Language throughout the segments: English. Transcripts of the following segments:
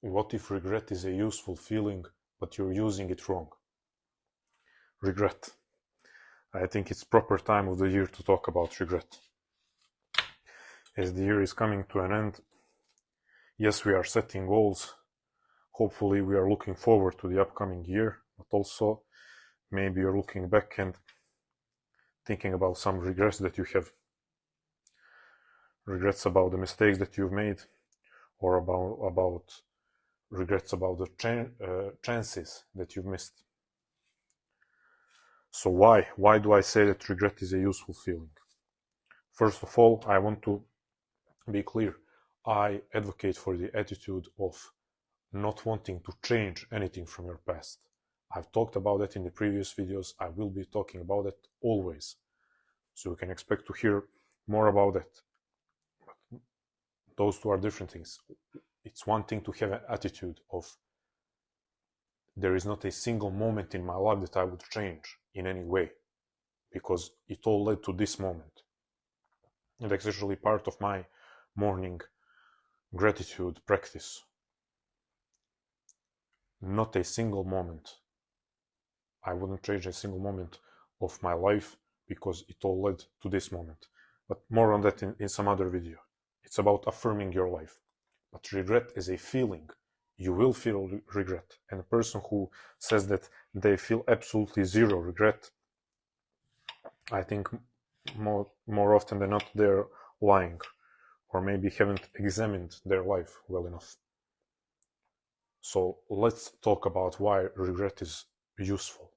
What if regret is a useful feeling, but you're using it wrong? Regret. I think it's proper time of the year to talk about regret. As the year is coming to an end, yes, we are setting goals. Hopefully, we are looking forward to the upcoming year, but also maybe you're looking back and thinking about some regrets that you have. Regrets about the mistakes that you've made, or about regrets about the chances that you've missed. So why do I say that regret is a useful feeling? First of all, I want to be clear. I advocate for the attitude of not wanting to change anything from your past. I've talked about that in the previous videos. I will be talking about it always. So you can expect to hear more about that. But those two are different things. It's one thing to have an attitude of there is not a single moment in my life that I would change in any way, because it all led to this moment. And that's actually part of my morning gratitude practice. Not a single moment. I wouldn't change a single moment of my life because it all led to this moment. But more on that in some other video. It's about affirming your life. But regret is a feeling. You will feel regret. And a person who says that they feel absolutely zero regret, I think more often than not they're lying, or maybe haven't examined their life well enough. So let's talk about why regret is useful.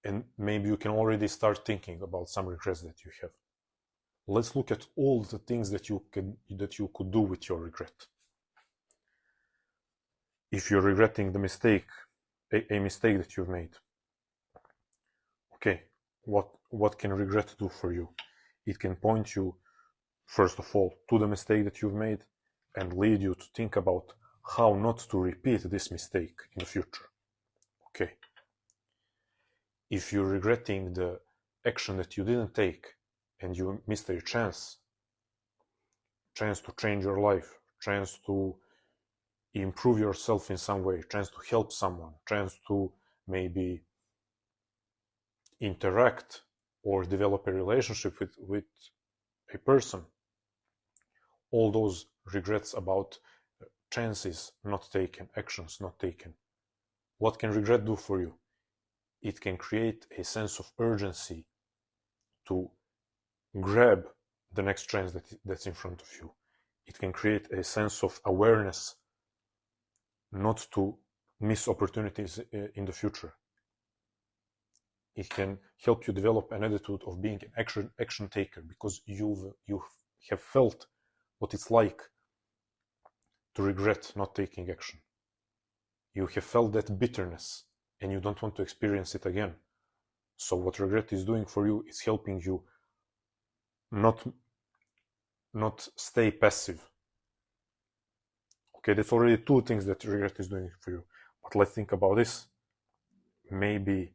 And maybe you can already start thinking about some regrets that you have. Let's look at all the things that you could do with your regret. If you're regretting the mistake, a mistake that you've made, okay, what can regret do for you? It can point you, first of all, to the mistake that you've made and lead you to think about how not to repeat this mistake in the future. Okay. If you're regretting the action that you didn't take and you missed a chance to change your life, chance to improve yourself in some way, chance to help someone, chance to maybe interact or develop a relationship with a person, all those regrets about chances not taken, actions not taken, what can regret do for you? It can create a sense of urgency to grab the next chance that's in front of you. It can create a sense of awareness not to miss opportunities in the future. It can help you develop an attitude of being an action taker, because you have felt what it's like to regret not taking action. You have felt that bitterness and you don't want to experience it again. So what regret is doing for you is helping you not stay passive. Okay, that's already two things that regret is doing for you. But let's think about this. Maybe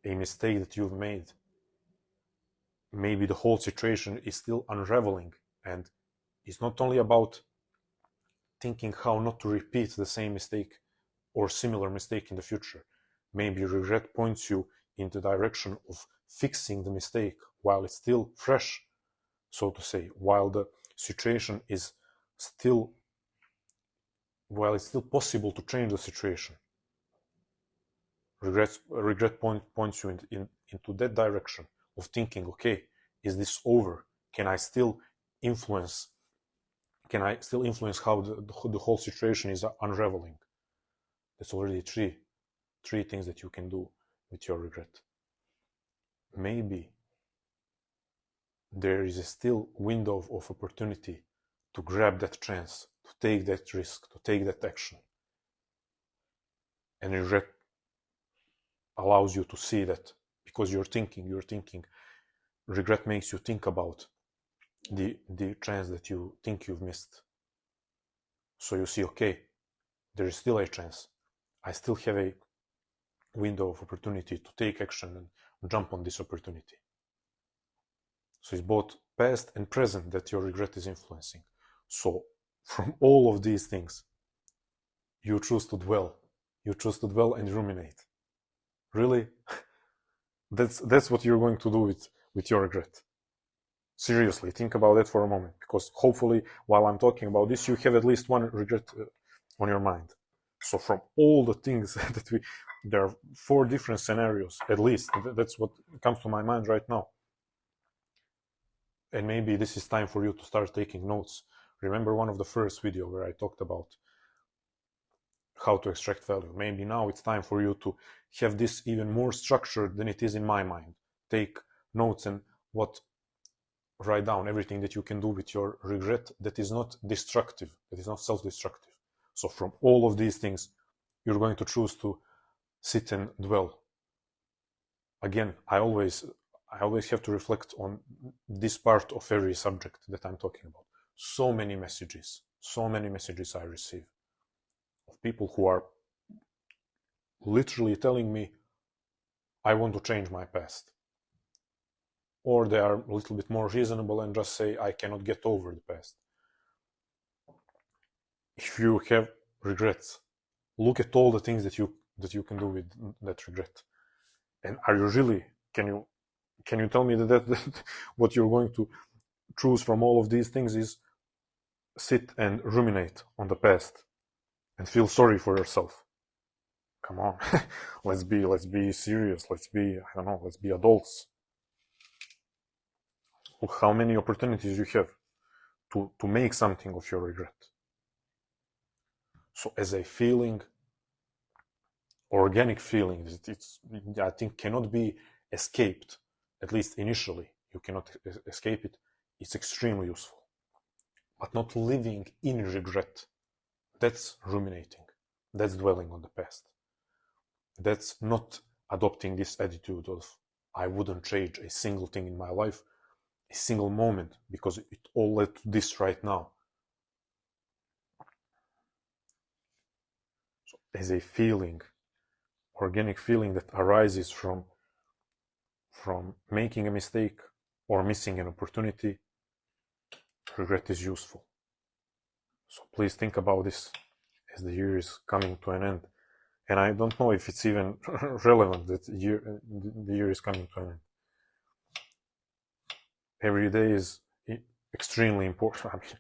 a mistake that you've made, maybe the whole situation is still unraveling, and it's not only about thinking how not to repeat the same mistake or similar mistake in the future. Maybe regret points you in the direction of fixing the mistake while it's still fresh, so to say, while the situation is still, while it's still possible to change the situation. Regret points you into that direction of thinking, okay, is this over? Can I still influence how the whole situation is unraveling? That's already three things that you can do with your regret. Maybe there is a still window of opportunity to grab that chance, to take that risk, to take that action. And regret allows you to see that, because you're thinking. Regret makes you think about the chance that you think you've missed. So you see, okay, there is still a chance. I still have a window of opportunity to take action and jump on this opportunity. So it's both past and present that your regret is influencing. So from all of these things, you choose to dwell. You choose to dwell and ruminate. Really? That's what you're going to do with your regret. Seriously, think about it for a moment, because hopefully while I'm talking about this, you have at least one regret on your mind. So from all the things that there are 4 different scenarios, at least. That's what comes to my mind right now. And maybe this is time for you to start taking notes. Remember one of the first video where I talked about how to extract value. Maybe now it's time for you to have this even more structured than it is in my mind. Take notes and write down everything that you can do with your regret that is not destructive, that is not self-destructive. So from all of these things, you're going to choose to sit and dwell. Again, I always have to reflect on this part of every subject that I'm talking about. So many messages I receive of people who are literally telling me, I want to change my past. Or they are a little bit more reasonable and just say, I cannot get over the past. If you have regrets, look at all the things that you can do with that regret. And are you really, can you tell me that what you're going to choose from all of these things is sit and ruminate on the past and feel sorry for yourself? Come on. let's be serious. Let's be adults. Look how many opportunities you have to make something of your regret. So as a feeling, organic feeling, I think cannot be escaped, at least initially. You cannot escape it. It's extremely useful. But not living in regret. That's ruminating. That's dwelling on the past. That's not adopting this attitude of, I wouldn't change a single thing in my life, a single moment, because it all led to this right now. So as a feeling, organic feeling that arises from making a mistake or missing an opportunity, regret is useful. So please think about this as the year is coming to an end. And I don't know if it's even relevant that the year is coming to an end. Every day is extremely important. I mean,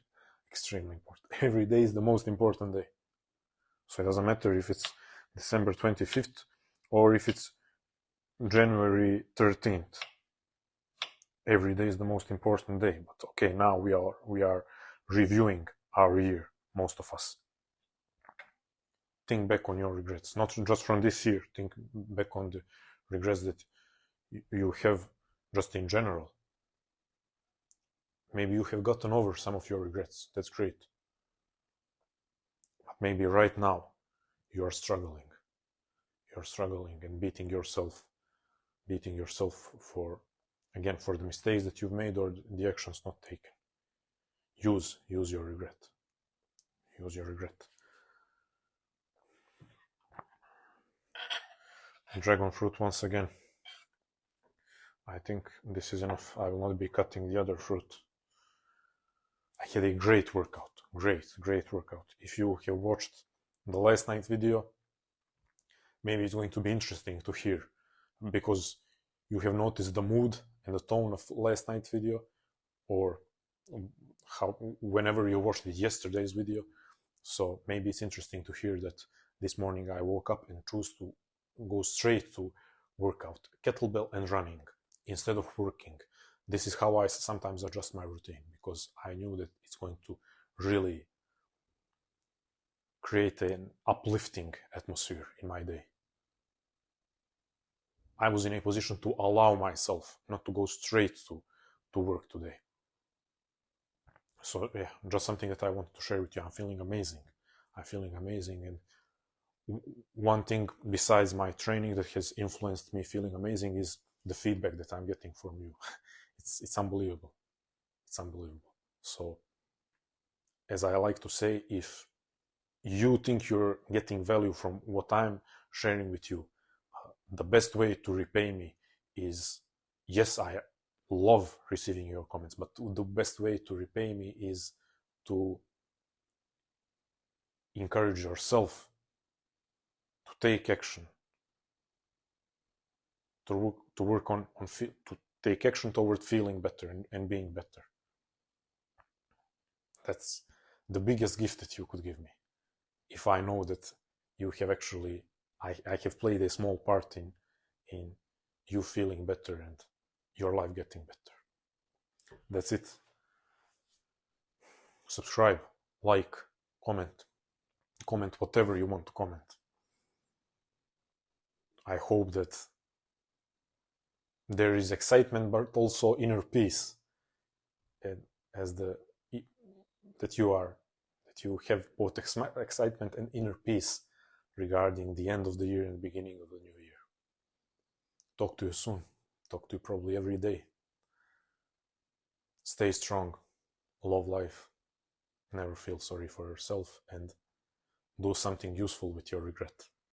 extremely important. Every day is the most important day. So it doesn't matter if it's December 25th or if it's January 13th. Every day is the most important day. But okay, now we are reviewing our year, most of us. Think back on your regrets, not just from this year. Think back on the regrets that you have just in general. Maybe you have gotten over some of your regrets. That's great. But maybe right now you are struggling. You're struggling and beating yourself for the mistakes that you've made or the actions not taken. Use your regret. Use your regret. Dragon fruit once again. I think this is enough. I will not be cutting the other fruit. I had a great workout. Great workout. If you have watched the last night video, maybe it's going to be interesting to hear, because you have noticed the mood and the tone of last night's video, or how whenever you watched yesterday's video. So maybe it's interesting to hear that this morning I woke up and chose to go straight to workout, kettlebell and running, instead of working. This is how I sometimes adjust my routine, because I knew that it's going to really create an uplifting atmosphere in my day. I was in a position to allow myself not to go straight to work today. So yeah, just something that I wanted to share with you. I'm feeling amazing, and one thing besides my training that has influenced me feeling amazing is the feedback that I'm getting from you. It's unbelievable. It's unbelievable. So, as I like to say, if you think you're getting value from what I'm sharing with you, the best way to repay me is, yes, I love receiving your comments, but the best way to repay me is to encourage yourself take action, to work on to take action toward feeling better and being better. That's the biggest gift that you could give me. If I know that you have actually, I have played a small part in you feeling better and your life getting better. That's it. Subscribe, like, comment whatever you want to comment. I hope that there is excitement, but also inner peace, and as that you have both excitement and inner peace regarding the end of the year and beginning of the new year. Talk to you soon. Talk to you probably every day. Stay strong. Love life. Never feel sorry for yourself, and do something useful with your regret.